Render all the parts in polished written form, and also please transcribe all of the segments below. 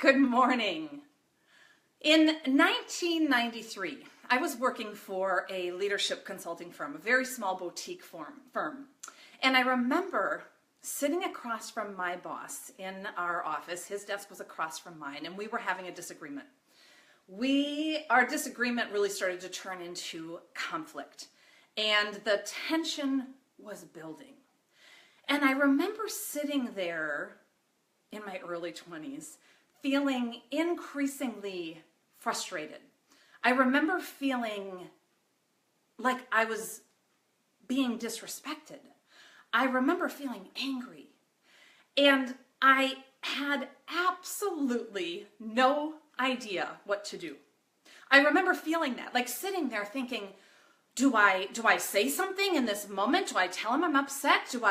Good morning. In 1993, I was working for a leadership consulting firm, a very small boutique firm. And I remember sitting across from my boss in our office. His desk was across from mine, and we were having a disagreement. Our disagreement really started to turn into conflict, and the tension was building. And I remember sitting there in my early 20s, feeling increasingly frustrated. I remember feeling like I was being disrespected. I remember feeling angry. And I had absolutely no idea what to do. I remember feeling that, like sitting there thinking, do I say something in this moment? Do I tell him I'm upset? Do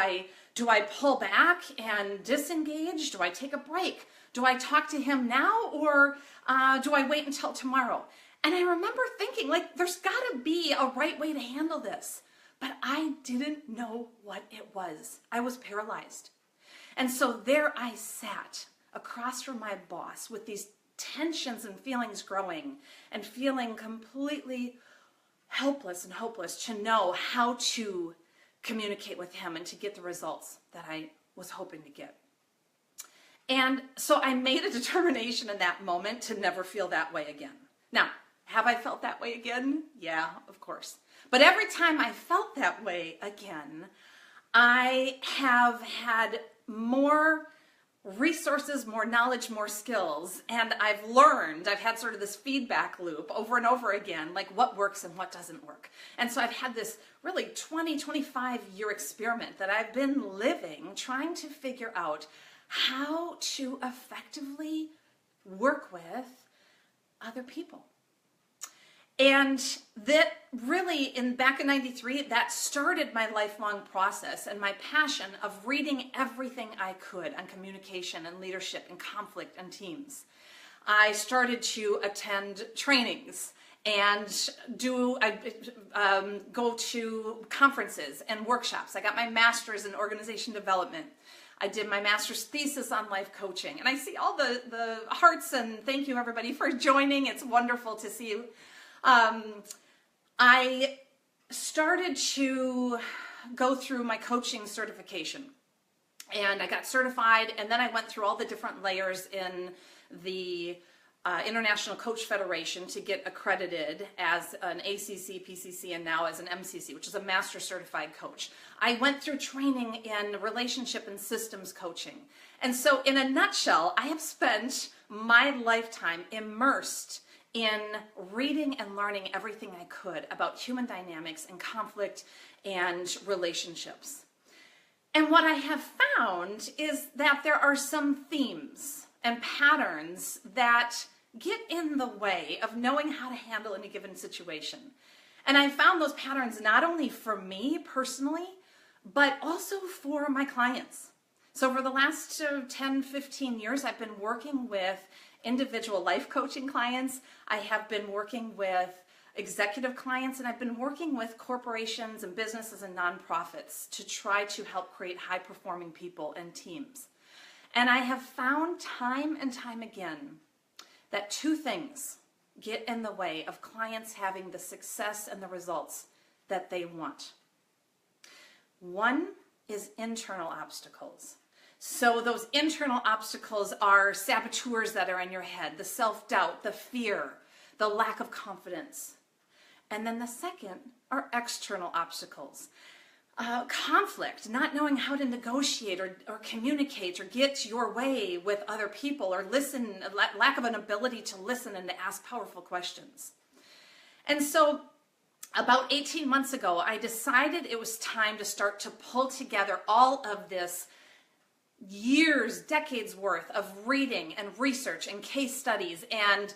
I pull back and disengage? Do I take a break? Do I talk to him now, or do I wait until tomorrow? And I remember thinking, like, there's got to be a right way to handle this. But I didn't know what it was. I was paralyzed. And so there I sat across from my boss with these tensions and feelings growing and feeling completely helpless and hopeless to know how to communicate with him and to get the results that I was hoping to get. And so I made a determination in that moment to never feel that way again. Now, have I felt that way again? Yeah, of course. But every time I felt that way again, I have had more resources, more knowledge, more skills, and I've had sort of this feedback loop over and over again, like what works and what doesn't work. And so I've had this really 25 year experiment that I've been living, trying to figure out how to effectively work with other people. And that really, back in 93, that started my lifelong process and my passion of reading everything I could on communication and leadership and conflict and teams. I started to attend trainings and go to conferences and workshops. I got my master's in organization development. I did my master's thesis on life coaching. And I see all the hearts, and thank you everybody for joining. It's wonderful to see you. I started to go through my coaching certification, and I got certified, and then I went through all the different layers in the International Coach Federation to get accredited as an ACC, PCC, and now as an MCC, which is a Master Certified Coach. I went through training in relationship and systems coaching. And so in a nutshell, I have spent my lifetime immersed in reading and learning everything I could about human dynamics and conflict and relationships. And what I have found is that there are some themes and patterns that get in the way of knowing how to handle any given situation. And I found those patterns not only for me personally, but also for my clients. So for the last 10, 15 years, I've been working with individual life coaching clients. I have been working with executive clients, and I've been working with corporations and businesses and nonprofits to try to help create high-performing people and teams. And I have found time and time again that two things get in the way of clients having the success and the results that they want. One is internal obstacles. So those internal obstacles are saboteurs that are in your head, the self-doubt, the fear, the lack of confidence. And then the second are external obstacles. Conflict, not knowing how to negotiate or communicate or get your way with other people, or listen, lack of an ability to listen and to ask powerful questions. And so about 18 months ago, I decided it was time to start to pull together all of this years, decades worth of reading and research and case studies and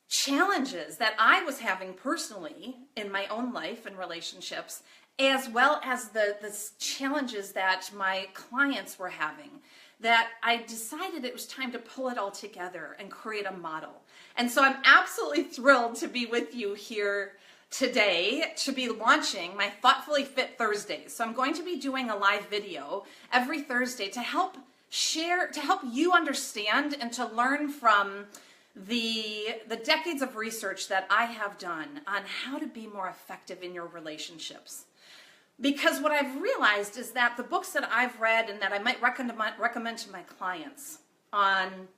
challenges that I was having personally in my own life and relationships, as well as the challenges that my clients were having, that I decided it was time to pull it all together and create a model. And so I'm absolutely thrilled to be with you here today to be launching my Thoughtfully Fit Thursdays. So I'm going to be doing a live video every Thursday to help to help you understand and to learn from the decades of research that I have done on how to be more effective in your relationships. Because what I've realized is that the books that I've read and that I might recommend to my clients on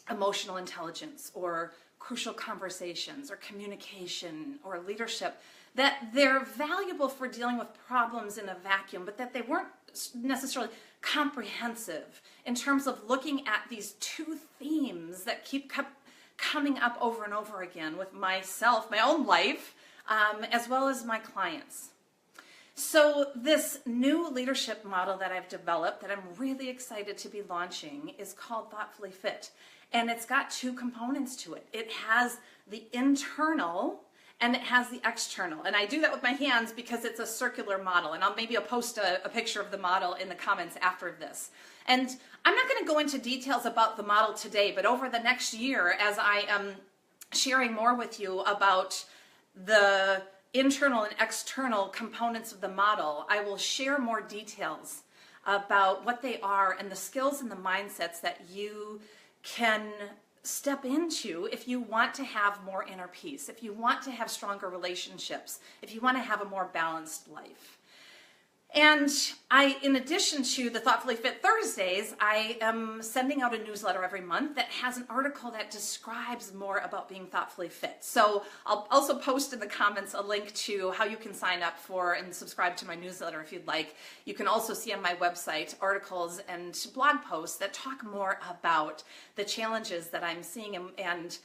emotional intelligence or crucial conversations or communication or leadership, that they're valuable for dealing with problems in a vacuum, but that they weren't necessarily comprehensive in terms of looking at these two themes that keep coming up over and over again with myself, my own life, as well as my clients. So this new leadership model that I've developed that I'm really excited to be launching is called Thoughtfully Fit. And it's got two components to it. It has the internal and it has the external. And I do that with my hands because it's a circular model. And I'll post a picture of the model in the comments after this. And I'm not going to go into details about the model today, but over the next year, as I am sharing more with you about the internal and external components of the model, I will share more details about what they are and the skills and the mindsets that you can step into if you want to have more inner peace, if you want to have stronger relationships, if you want to have a more balanced life. And in addition to the Thoughtfully Fit Thursdays, I am sending out a newsletter every month that has an article that describes more about being thoughtfully fit. So I'll also post in the comments a link to how you can sign up for and subscribe to my newsletter if you'd like. You can also see on my website articles and blog posts that talk more about the challenges that I'm seeing and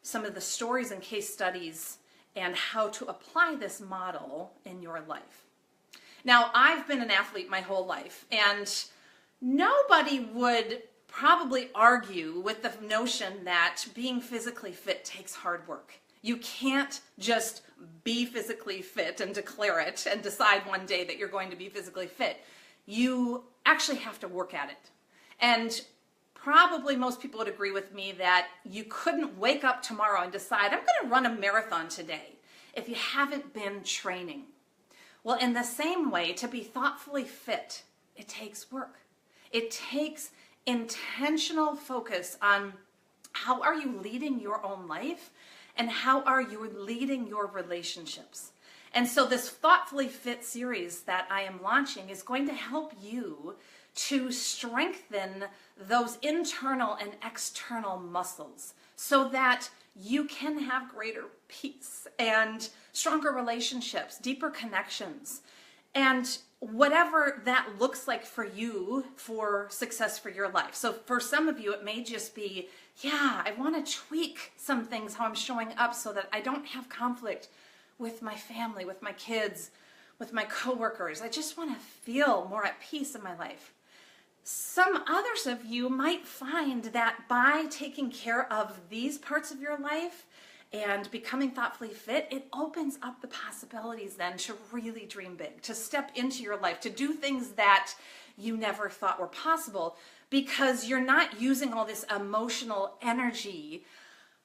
some of the stories and case studies and how to apply this model in your life. Now, I've been an athlete my whole life, and nobody would probably argue with the notion that being physically fit takes hard work. You can't just be physically fit and declare it and decide one day that you're going to be physically fit. You actually have to work at it. And probably most people would agree with me that you couldn't wake up tomorrow and decide, I'm going to run a marathon today, if you haven't been training. Well, in the same way, to be thoughtfully fit, it takes work. It takes intentional focus on how are you leading your own life and how are you leading your relationships. And so this Thoughtfully Fit series that I am launching is going to help you to strengthen those internal and external muscles so that you can have greater peace and stronger relationships, deeper connections, and whatever that looks like for you for success for your life. So for some of you, it may just be, I want to tweak some things, how I'm showing up so that I don't have conflict with my family, with my kids, with my coworkers. I just want to feel more at peace in my life. Some others of you might find that by taking care of these parts of your life and becoming thoughtfully fit, it opens up the possibilities then to really dream big, to step into your life, to do things that you never thought were possible because you're not using all this emotional energy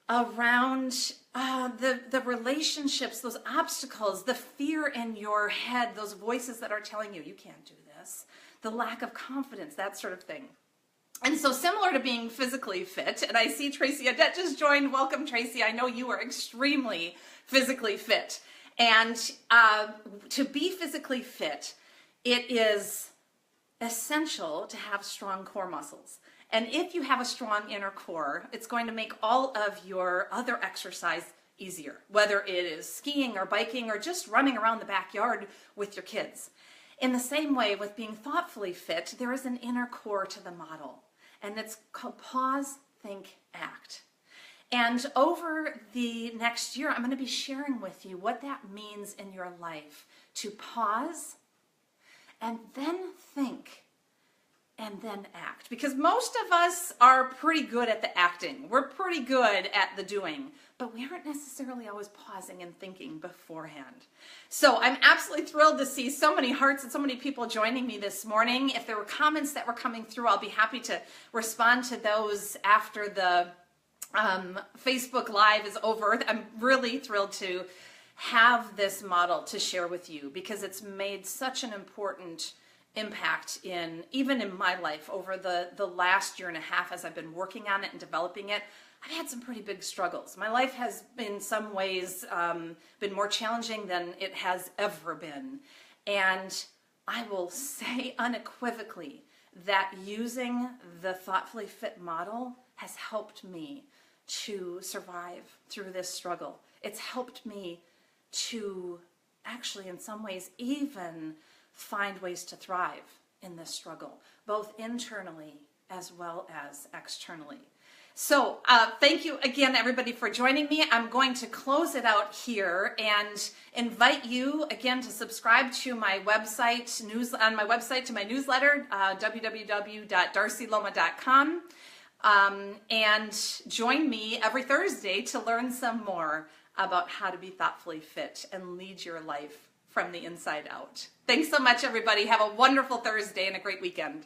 around the relationships, those obstacles, the fear in your head, those voices that are telling you, you can't do this, the lack of confidence, that sort of thing. And so similar to being physically fit, and I see Tracy Adet just joined. Welcome, Tracy. I know you are extremely physically fit. And to be physically fit, it is essential to have strong core muscles. And if you have a strong inner core, it's going to make all of your other exercise easier, whether it is skiing or biking or just running around the backyard with your kids. In the same way, with being thoughtfully fit, there is an inner core to the model, and it's called Pause, Think, Act. And over the next year, I'm going to be sharing with you what that means in your life to pause and then think and then act. Because most of us are pretty good at the acting. We're pretty good at the doing, but we aren't necessarily always pausing and thinking beforehand. So I'm absolutely thrilled to see so many hearts and so many people joining me this morning. If there were comments that were coming through, I'll be happy to respond to those after the Facebook Live is over. I'm really thrilled to have this model to share with you because it's made such an important impact even in my life over the last year and a half as I've been working on it and developing it. I've had some pretty big struggles. My life has in some ways been more challenging than it has ever been. And I will say unequivocally that using the Thoughtfully Fit model has helped me to survive through this struggle. It's helped me to actually in some ways even find ways to thrive in this struggle, both internally as well as externally. So thank you again, everybody, for joining me. I'm going to close it out here and invite you again to subscribe to my website, to my newsletter, www.darcyloma.com, and join me every Thursday to learn some more about how to be thoughtfully fit and lead your life from the inside out. Thanks so much, everybody. Have a wonderful Thursday and a great weekend.